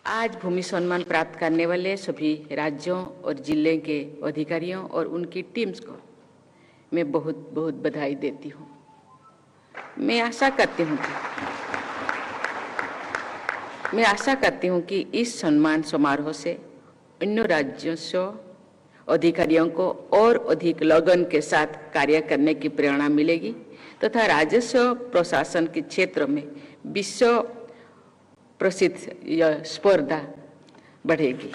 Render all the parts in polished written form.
आज भूमि सम्मान प्राप्त करने वाले सभी राज्यों और जिले के अधिकारियों और उनकी टीम्स को मैं बहुत बहुत बधाई देती हूँ। मैं आशा करती हूँ कि इस सम्मान समारोह से अन्य राज्यों से अधिकारियों को और अधिक लगन के साथ कार्य करने की प्रेरणा मिलेगी तथा राजस्व प्रशासन के क्षेत्र में विश्व प्रसिद्ध यह स्पर्धा बढ़ेगी।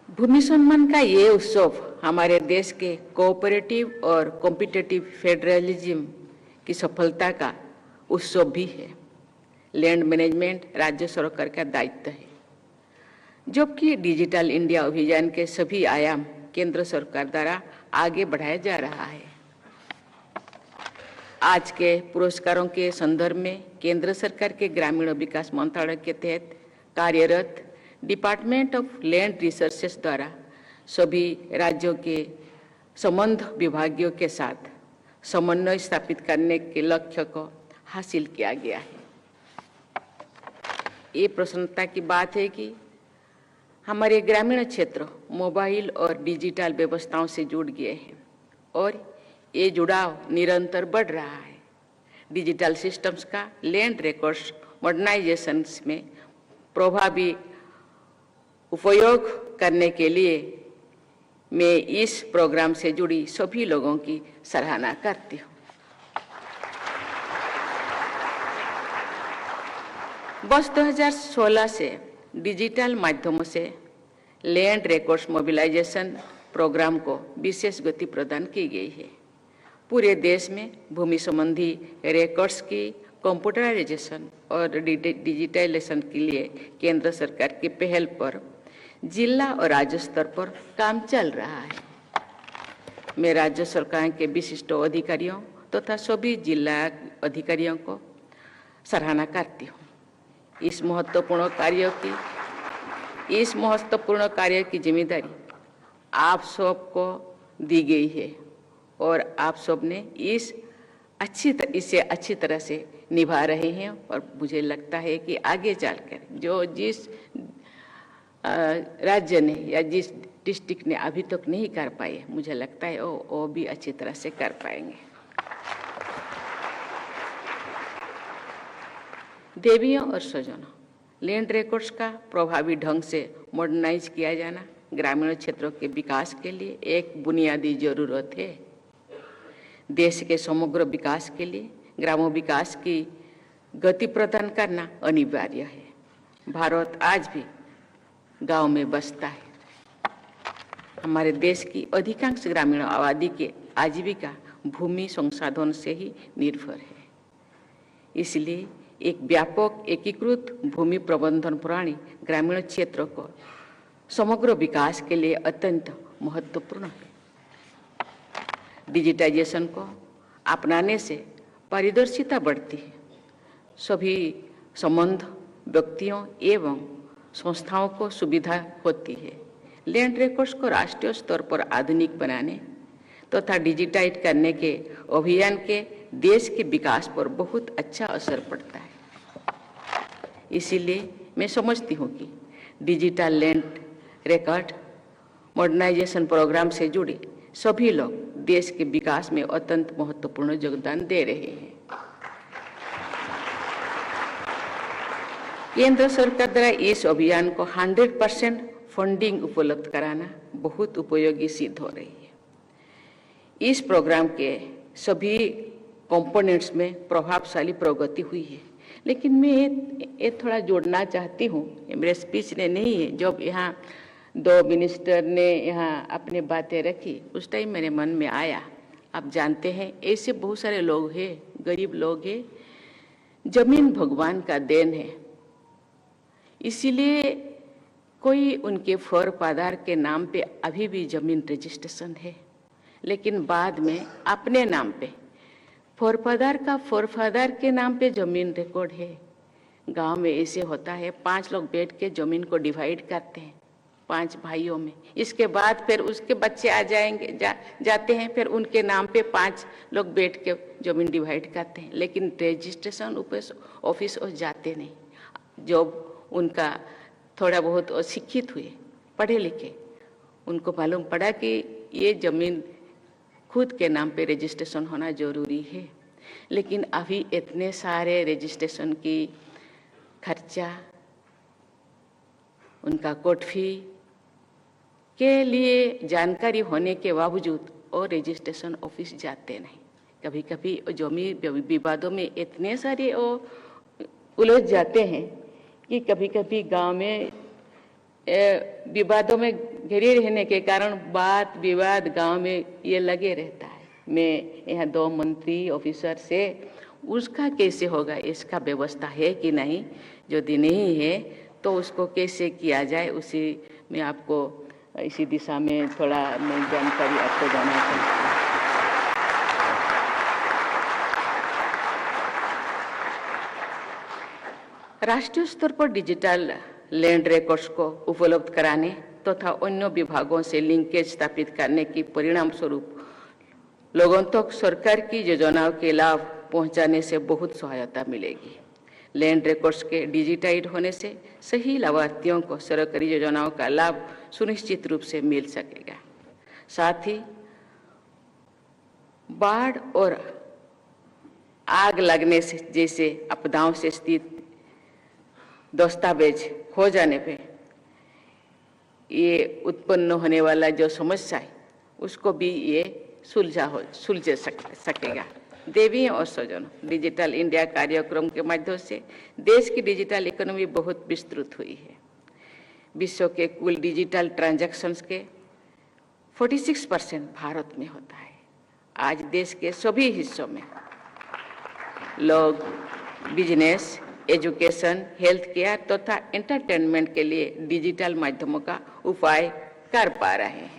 भूमि सम्मान का ये उत्सव हमारे देश के कोऑपरेटिव और कॉम्पिटिटिव फेडरलिज्म की सफलता का उत्सव भी है। लैंड मैनेजमेंट राज्य सरकार का दायित्व है, जबकि डिजिटल इंडिया अभियान के सभी आयाम केंद्र सरकार द्वारा आगे बढ़ाया जा रहा है। आज के पुरस्कारों के संदर्भ में केंद्र सरकार के ग्रामीण विकास मंत्रालय के तहत कार्यरत डिपार्टमेंट ऑफ लैंड रिसोर्सेस द्वारा सभी राज्यों के संबद्ध विभागों के साथ समन्वय स्थापित करने के लक्ष्य को हासिल किया गया है। ये प्रसन्नता की बात है कि हमारे ग्रामीण क्षेत्र मोबाइल और डिजिटल व्यवस्थाओं से जुड़ गए हैं और ये जुड़ाव निरंतर बढ़ रहा है। डिजिटल सिस्टम्स का लैंड रिकॉर्ड्स मॉडर्नाइजेशन में प्रभावी उपयोग करने के लिए मैं इस प्रोग्राम से जुड़ी सभी लोगों की सराहना करती हूँ। वर्ष 2016 से डिजिटल माध्यमों से लैंड रिकॉर्ड्स मोबिलाइजेशन प्रोग्राम को विशेष गति प्रदान की गई है। पूरे देश में भूमि संबंधी रिकॉर्ड्स की कंप्यूटराइजेशन और डिजिटलाइजेशन के लिए केंद्र सरकार की पहल पर जिला और राज्य स्तर पर काम चल रहा है। मैं राज्य सरकार के विशिष्ट अधिकारियों तथा सभी जिला अधिकारियों को सराहना करती हूँ। इस महत्वपूर्ण कार्य की जिम्मेदारी आप सबको दी गई है और आप सब ने इसे अच्छी तरह से निभा रहे हैं और मुझे लगता है कि आगे चलकर जो जिस राज्य ने या जिस डिस्ट्रिक्ट ने अभी तक नहीं कर पाए, मुझे लगता है वो भी अच्छी तरह से कर पाएंगे। देवियों और स्वजनों, लैंड रिकॉर्ड्स का प्रभावी ढंग से मॉडर्नाइज किया जाना ग्रामीण क्षेत्रों के विकास के लिए एक बुनियादी जरूरत है। देश के समग्र विकास के लिए ग्राम विकास की गति प्रदान करना अनिवार्य है। भारत आज भी गांव में बसता है। हमारे देश की अधिकांश ग्रामीण आबादी की आजीविका भूमि संसाधन से ही निर्भर है। इसलिए एक व्यापक एकीकृत भूमि प्रबंधन प्रणाली ग्रामीण क्षेत्रों को समग्र विकास के लिए अत्यंत महत्वपूर्ण है। डिजिटाइजेशन को अपनाने से पारदर्शिता बढ़ती है। सभी संबद्ध व्यक्तियों एवं संस्थाओं को सुविधा होती है। लैंड रिकॉर्ड्स को राष्ट्रीय स्तर पर आधुनिक बनाने तथा डिजिटाइज करने के अभियान के देश के विकास पर बहुत अच्छा असर पड़ता है। इसीलिए मैं समझती हूँ कि digital land record modernisation programme से जुड़े सभी लोग देश के विकास में अत्यंत महत्वपूर्ण योगदान दे रहे हैं। केंद्र सरकार द्वारा इस अभियान को 100% फंडिंग उपलब्ध कराना बहुत उपयोगी सिद्ध हो रही है। इस प्रोग्राम के सभी कंपोनेंट्स में प्रभावशाली प्रगति हुई है, लेकिन मैं ये थोड़ा जोड़ना चाहती हूँ। मेरे स्पीच ने नहीं है, जब यहाँ दो मिनिस्टर ने यहाँ अपनी बातें रखी उस टाइम मेरे मन में आया, आप जानते हैं ऐसे बहुत सारे लोग हैं, गरीब लोग हैं, जमीन भगवान का देन है, इसीलिए कोई उनके फर पादार के नाम पे अभी भी जमीन रजिस्ट्रेशन है, लेकिन बाद में अपने नाम पे फर के नाम पे जमीन रिकॉर्ड है। गांव में ऐसे होता है, 5 लोग बैठ के जमीन को डिवाइड करते हैं, 5 भाइयों में। इसके बाद फिर उसके बच्चे आ जाएंगे, जाते हैं, फिर उनके नाम पे 5 लोग बैठ के जमीन डिवाइड करते हैं, लेकिन रजिस्ट्रेशन ऑफिस और जाते नहीं। जब उनका थोड़ा बहुत शिक्षित हुए, पढ़े लिखे, उनको मालूम पड़ा कि ये जमीन खुद के नाम पे रजिस्ट्रेशन होना जरूरी है, लेकिन अभी इतने सारे रजिस्ट्रेशन की खर्चा, उनका कोर्ट फी के लिए जानकारी होने के बावजूद और रजिस्ट्रेशन ऑफिस जाते नहीं। कभी कभी जमीन विवादों में इतने सारे उलझ जाते हैं कि कभी कभी गांव में विवादों में घिरे रहने के कारण वाद विवाद गांव में ये लगे रहता है। मैं यहाँ 2 मंत्री ऑफिसर से उसका कैसे होगा, इसका व्यवस्था है कि नहीं, यदि नहीं है तो उसको कैसे किया जाए, उसी में आपको इसी दिशा में थोड़ा मैं जानकारी आपको देना चाहती हूँ। राष्ट्रीय स्तर पर डिजिटल लैंड रिकॉर्ड्स को उपलब्ध कराने तथा अन्य विभागों से लिंकेज स्थापित करने की परिणाम स्वरूप लोगों तक सरकार की योजनाओं के लाभ पहुंचाने से बहुत सहायता मिलेगी। लैंड रिकॉर्ड्स के डिजिटाइज होने से सही लाभार्थियों को सरकारी योजनाओं का लाभ सुनिश्चित रूप से मिल सकेगा। साथ ही बाढ़ और आग लगने से जैसे आपदाओं से स्थित दस्तावेज खो जाने पे ये उत्पन्न होने वाला जो समस्या है उसको भी ये सुलझ सकेगा। देवियों और स्वजनों, डिजिटल इंडिया कार्यक्रम के माध्यम से देश की डिजिटल इकोनॉमी बहुत विस्तृत हुई है। विश्व के कुल डिजिटल ट्रांजैक्शंस के 46% भारत में होता है। आज देश के सभी हिस्सों में लोग बिजनेस, एजुकेशन, हेल्थ केयर तथा एंटरटेनमेंट के लिए डिजिटल माध्यमों का उपाय कर पा रहे हैं।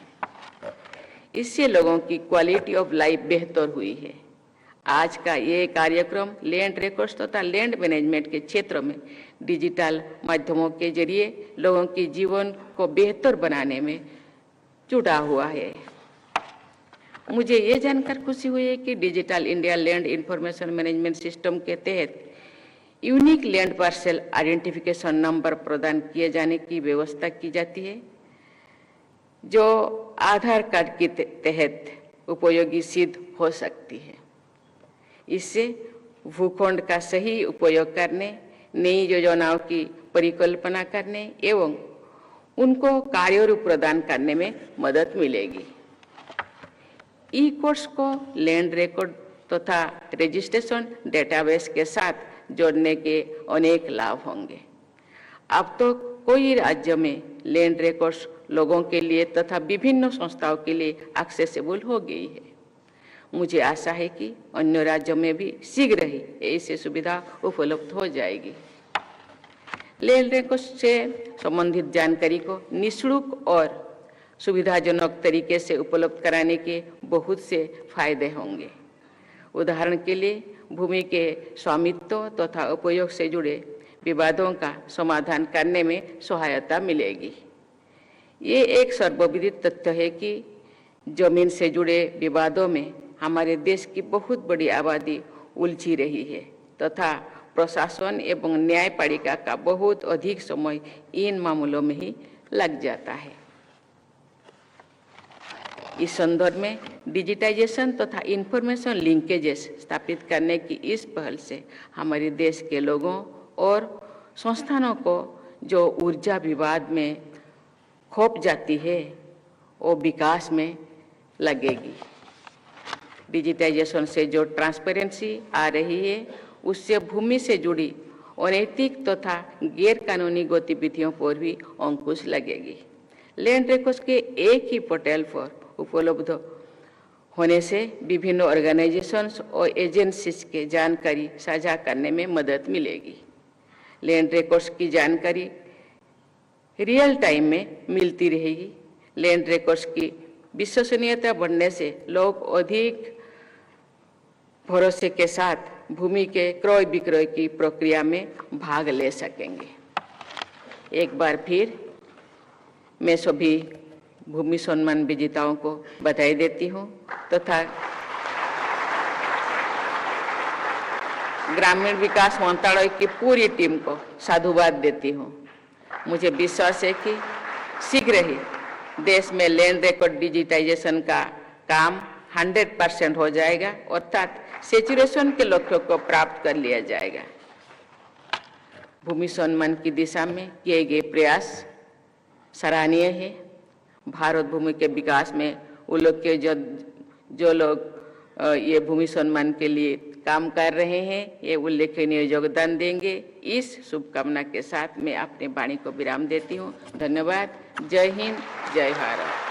इससे लोगों की क्वालिटी ऑफ लाइफ बेहतर हुई है। आज का ये कार्यक्रम लैंड रिकॉर्ड्स तथा लैंड मैनेजमेंट के क्षेत्र में डिजिटल माध्यमों के जरिए लोगों के जीवन को बेहतर बनाने में जुड़ा हुआ है। मुझे ये जानकर खुशी हुई है कि digital India land information management system के तहत unique land parcel identification number प्रदान किए जाने की व्यवस्था की जाती है, जो आधार कार्ड के तहत उपयोगी सिद्ध हो सकती है। इससे भूखंड का सही उपयोग करने, नई योजनाओं की परिकल्पना करने एवं उनको कार्यरूप प्रदान करने में मदद मिलेगी। ई कोर्स को लैंड रिकॉर्ड तथा रजिस्ट्रेशन डेटाबेस के साथ जोड़ने के अनेक लाभ होंगे। अब तो कोई राज्य में लैंड रिकॉर्ड्स लोगों के लिए तथा विभिन्न संस्थाओं के लिए एक्सेसिबल हो गई है। मुझे आशा है कि अन्य राज्यों में भी शीघ्र ही ऐसी सुविधा उपलब्ध हो जाएगी। लैंड रिकॉर्ड्स से संबंधित जानकारी को निःशुल्क और सुविधाजनक तरीके से उपलब्ध कराने के बहुत से फायदे होंगे। उदाहरण के लिए भूमि के स्वामित्व तथा उपयोग से जुड़े विवादों का समाधान करने में सहायता मिलेगी। ये एक सर्वविदित तथ्य है कि जमीन से जुड़े विवादों में हमारे देश की बहुत बड़ी आबादी उलझी रही है तथा प्रशासन एवं न्यायपालिका का बहुत अधिक समय इन मामलों में ही लग जाता है। इस संदर्भ में डिजिटाइजेशन तथा इंफॉर्मेशन लिंकेजेस स्थापित करने की इस पहल से हमारे देश के लोगों और संस्थानों को जो ऊर्जा विवाद में खो जाती है वो विकास में लगेगी। डिजिटाइजेशन से जो ट्रांसपेरेंसी आ रही है उससे भूमि से जुड़ी अनैतिक तथा गैर कानूनी गतिविधियों पर भी अंकुश लगेगी। लैंड रिकॉर्ड्स के एक ही पोर्टल पर उपलब्ध होने से विभिन्न ऑर्गेनाइजेशंस और एजेंसीज के जानकारी साझा करने में मदद मिलेगी। लैंड रिकॉर्ड्स की जानकारी रियल टाइम में मिलती रहेगी। लैंड रिकॉर्ड्स की विश्वसनीयता बढ़ने से लोग अधिक भरोसे के साथ भूमि के क्रय विक्रय की प्रक्रिया में भाग ले सकेंगे। एक बार फिर मैं सभी भूमि सम्मान विजेताओं को बधाई देती हूँ तथा ग्रामीण विकास मंत्रालय की पूरी टीम को साधुवाद देती हूँ। मुझे विश्वास है कि शीघ्र ही देश में लैंड रिकॉर्ड डिजिटाइजेशन का काम 100% हो जाएगा, अर्थात सैचुरेशन के लक्ष्य को प्राप्त कर लिया जाएगा। भूमि सम्मान की दिशा में किए गए प्रयास सराहनीय है। भारत भूमि के विकास में उल्लेखनीय जो लोग ये भूमि सम्मान के लिए काम कर रहे हैं, ये उल्लेखनीय योगदान देंगे। इस शुभकामना के साथ मैं अपनी वाणी को विराम देती हूँ। धन्यवाद। जय हिंद, जय भारत।